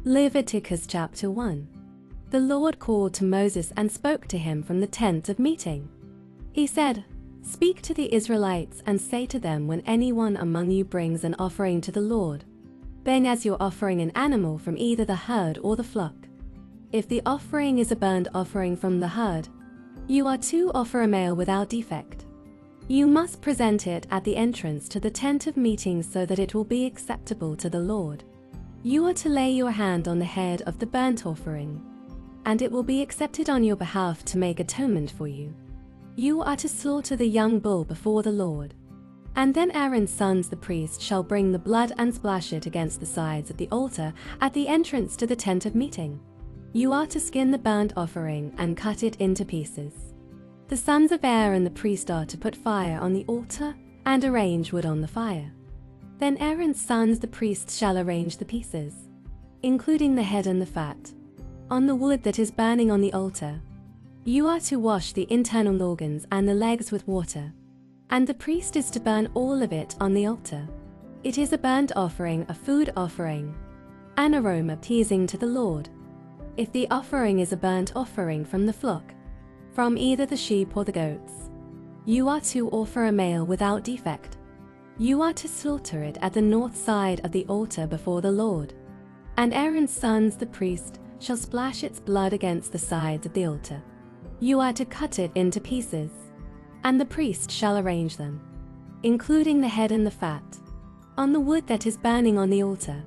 Leviticus Chapter 1. The Lord called to Moses and spoke to him from the tent of meeting. He said, "Speak to the Israelites and say to them, when anyone among you brings an offering to the Lord, then as you're offering an animal from either the herd or the flock. If the offering is a burnt offering from the herd, you are to offer a male without defect. You must present it at the entrance to the tent of meeting so that it will be acceptable to the Lord. You are to lay your hand on the head of the burnt offering, and it will be accepted on your behalf to make atonement for you. You are to slaughter the young bull before the Lord. And then Aaron's sons the priest shall bring the blood and splash it against the sides of the altar at the entrance to the tent of meeting. You are to skin the burnt offering and cut it into pieces. The sons of Aaron the priest are to put fire on the altar and arrange wood on the fire. Then Aaron's sons the priests shall arrange the pieces, including the head and the fat, on the wood that is burning on the altar. You are to wash the internal organs and the legs with water, and the priest is to burn all of it on the altar. It is a burnt offering, a food offering, an aroma pleasing to the Lord. If the offering is a burnt offering from the flock, from either the sheep or the goats, you are to offer a male without defect. You are to slaughter it at the north side of the altar before the Lord, and Aaron's sons the priest shall splash its blood against the sides of the altar. You are to cut it into pieces, and the priest shall arrange them, including the head and the fat, on the wood that is burning on the altar.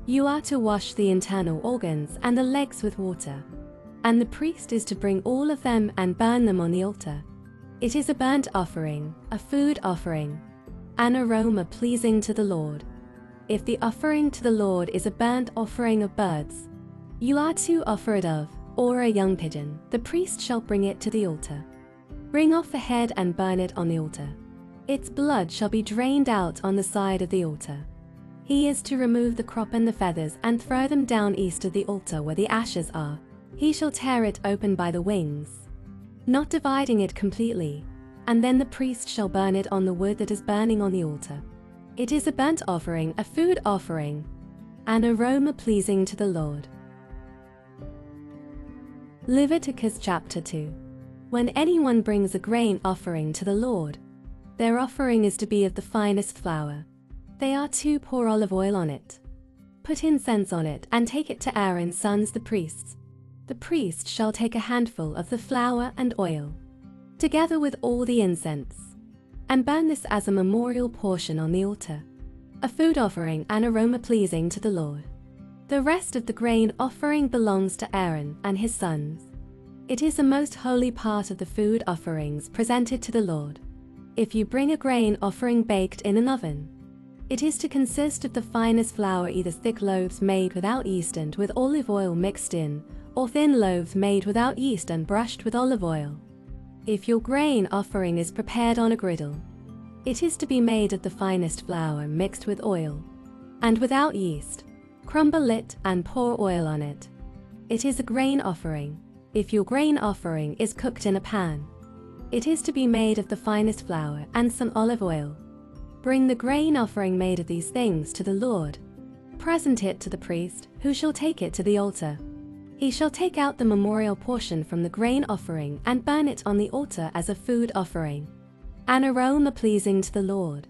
You are to wash the internal organs and the legs with water, and the priest is to bring all of them and burn them on the altar. It is a burnt offering, a food offering, an aroma pleasing to the Lord. If the offering to the Lord is a burnt offering of birds, you are to offer a dove or a young pigeon. The priest shall bring it to the altar. Bring off the head and burn it on the altar. Its blood shall be drained out on the side of the altar. He is to remove the crop and the feathers and throw them down east of the altar where the ashes are. He shall tear it open by the wings, not dividing it completely, and then the priest shall burn it on the wood that is burning on the altar. It is a burnt offering, a food offering, an aroma pleasing to the Lord. Leviticus Chapter 2. When anyone brings a grain offering to the Lord, their offering is to be of the finest flour. They are to pour olive oil on it, put incense on it, and take it to Aaron's sons the priests. The priest shall take a handful of the flour and oil, together with all the incense, and burn this as a memorial portion on the altar, a food offering, an aroma pleasing to the Lord. The rest of the grain offering belongs to Aaron and his sons. It is a most holy part of the food offerings presented to the Lord. If you bring a grain offering baked in an oven, it is to consist of the finest flour, either thick loaves made without yeast and with olive oil mixed in, or thin loaves made without yeast and brushed with olive oil. If your grain offering is prepared on a griddle, it is to be made of the finest flour mixed with oil, and without yeast. Crumble it and pour oil on it. It is a grain offering. If your grain offering is cooked in a pan, it is to be made of the finest flour and some olive oil. Bring the grain offering made of these things to the Lord. Present it to the priest, who shall take it to the altar. He shall take out the memorial portion from the grain offering and burn it on the altar as a food offering, an aroma pleasing to the Lord.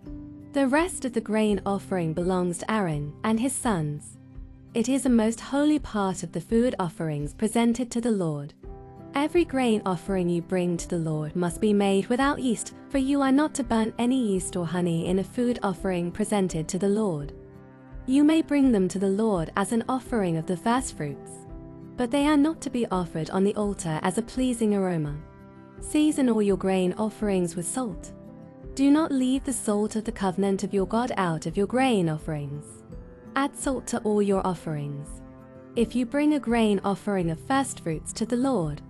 The rest of the grain offering belongs to Aaron and his sons. It is a most holy part of the food offerings presented to the Lord. Every grain offering you bring to the Lord must be made without yeast, for you are not to burn any yeast or honey in a food offering presented to the Lord. You may bring them to the Lord as an offering of the first fruits, but they are not to be offered on the altar as a pleasing aroma. Season all your grain offerings with salt. Do not leave the salt of the covenant of your God out of your grain offerings. Add salt to all your offerings. If you bring a grain offering of first fruits to the Lord,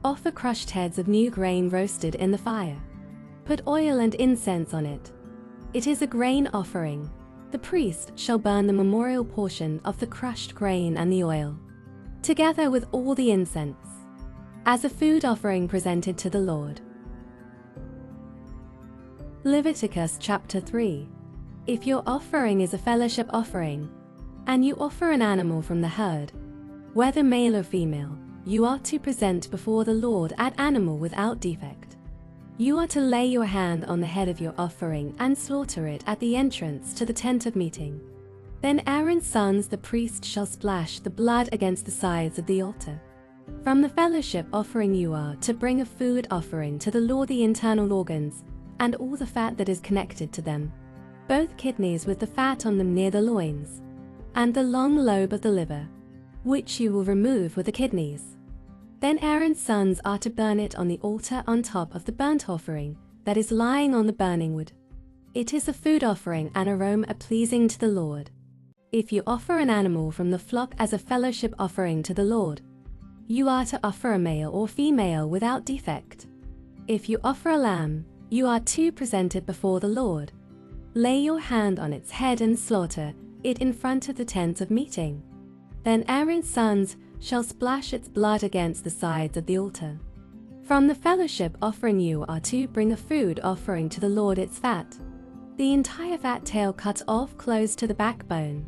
offer crushed heads of new grain roasted in the fire. Put oil and incense on it. It is a grain offering. The priest shall burn the memorial portion of the crushed grain and the oil, together with all the incense, as a food offering presented to the Lord. Leviticus Chapter 3. If your offering is a fellowship offering, and you offer an animal from the herd, whether male or female, you are to present before the Lord an animal without defect. You are to lay your hand on the head of your offering and slaughter it at the entrance to the tent of meeting. Then Aaron's sons the priest shall splash the blood against the sides of the altar. From the fellowship offering you are to bring a food offering to the Lord, the internal organs, and all the fat that is connected to them, both kidneys with the fat on them near the loins, and the long lobe of the liver, which you will remove with the kidneys. Then Aaron's sons are to burn it on the altar on top of the burnt offering that is lying on the burning wood. It is a food offering, an aroma pleasing to the Lord. If you offer an animal from the flock as a fellowship offering to the Lord, you are to offer a male or female without defect. If you offer a lamb, you are to present it before the Lord. Lay your hand on its head and slaughter it in front of the tent of meeting. Then Aaron's sons shall splash its blood against the sides of the altar. From the fellowship offering you are to bring a food offering to the Lord, its fat, the entire fat tail cut off close to the backbone,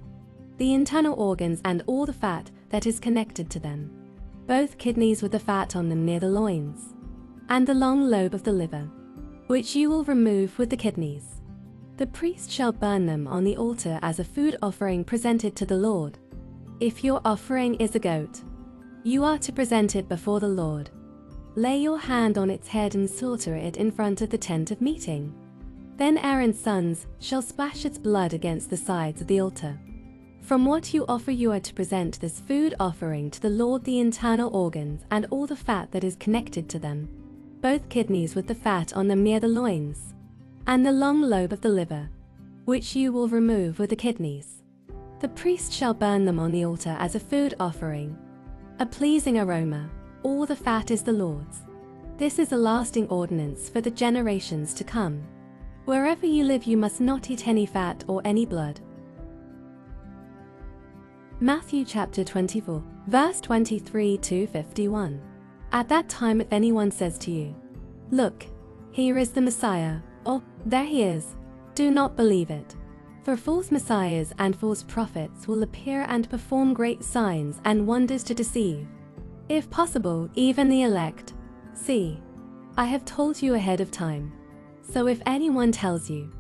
the internal organs and all the fat that is connected to them, both kidneys with the fat on them near the loins, and the long lobe of the liver, which you will remove with the kidneys. The priest shall burn them on the altar as a food offering presented to the Lord. If your offering is a goat, you are to present it before the Lord. Lay your hand on its head and slaughter it in front of the tent of meeting. Then Aaron's sons shall splash its blood against the sides of the altar. From what you offer you are to present this food offering to the Lord, the internal organs and all the fat that is connected to them, both kidneys with the fat on them near the loins, and the long lobe of the liver, which you will remove with the kidneys. The priest shall burn them on the altar as a food offering, a pleasing aroma. All the fat is the Lord's. This is a lasting ordinance for the generations to come. Wherever you live, you must not eat any fat or any blood. Matthew chapter 24, verse 23 to 51. At that time, if anyone says to you, "Look, here is the Messiah," or "There he is," do not believe it. For false messiahs and false prophets will appear and perform great signs and wonders to deceive, if possible, even the elect. See, I have told you ahead of time. So if anyone tells you,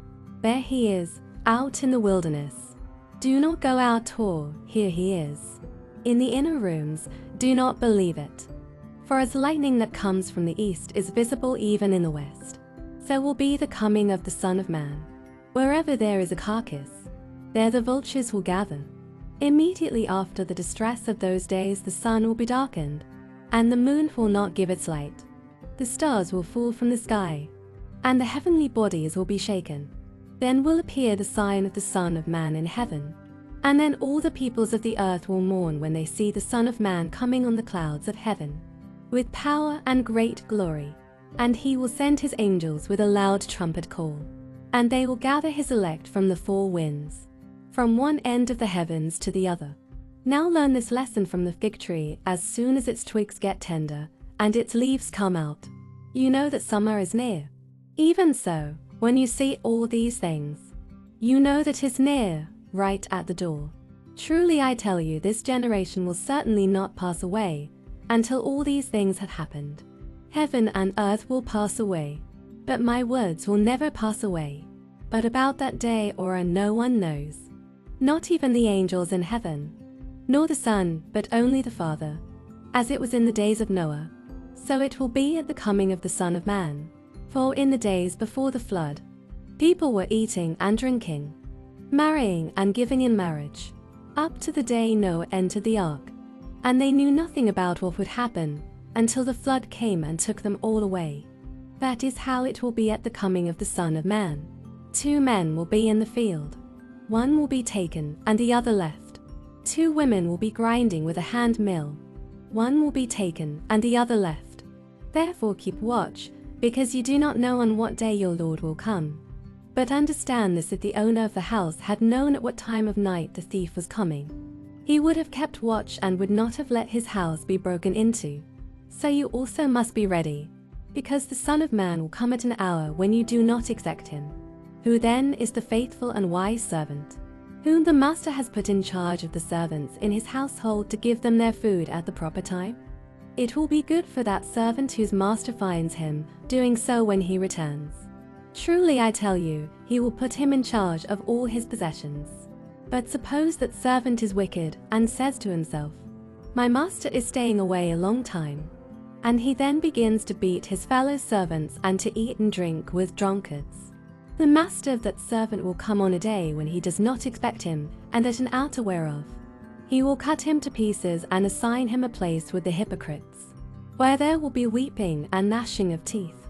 "There he is, out in the wilderness," do not go out, or "Here he is, in the inner rooms," do not believe it. For as lightning that comes from the east is visible even in the west, so will be the coming of the Son of Man. Wherever there is a carcass, there the vultures will gather. Immediately after the distress of those days, the sun will be darkened, and the moon will not give its light. The stars will fall from the sky, and the heavenly bodies will be shaken. Then will appear the sign of the Son of Man in heaven. And then all the peoples of the earth will mourn when they see the Son of Man coming on the clouds of heaven, with power and great glory. And he will send his angels with a loud trumpet call, and they will gather his elect from the four winds, from one end of the heavens to the other. Now learn this lesson from the fig tree. As soon as its twigs get tender and its leaves come out, you know that summer is near. Even so, when you see all these things, you know that it is near, right at the door. Truly I tell you, this generation will certainly not pass away until all these things have happened. Heaven and earth will pass away, but my words will never pass away. But about that day or hour no one knows, not even the angels in heaven, nor the Son, but only the Father. As it was in the days of Noah, so it will be at the coming of the Son of Man. For in the days before the flood, people were eating and drinking, marrying and giving in marriage, up to the day Noah entered the ark. And they knew nothing about what would happen until the flood came and took them all away. That is how it will be at the coming of the Son of Man. 2 men will be in the field. One will be taken and the other left. 2 women will be grinding with a hand mill. One will be taken and the other left. Therefore keep watch, because you do not know on what day your Lord will come. But understand this, if the owner of the house had known at what time of night the thief was coming, he would have kept watch and would not have let his house be broken into. So you also must be ready, because the Son of Man will come at an hour when you do not expect him. Who then is the faithful and wise servant, whom the master has put in charge of the servants in his household to give them their food at the proper time? It will be good for that servant whose master finds him doing so when he returns. Truly I tell you, he will put him in charge of all his possessions. But suppose that servant is wicked and says to himself, "My master is staying away a long time," and he then begins to beat his fellow servants and to eat and drink with drunkards. The master of that servant will come on a day when he does not expect him, and at an hour whereof he will cut him to pieces and assign him a place with the hypocrites, where there will be weeping and gnashing of teeth.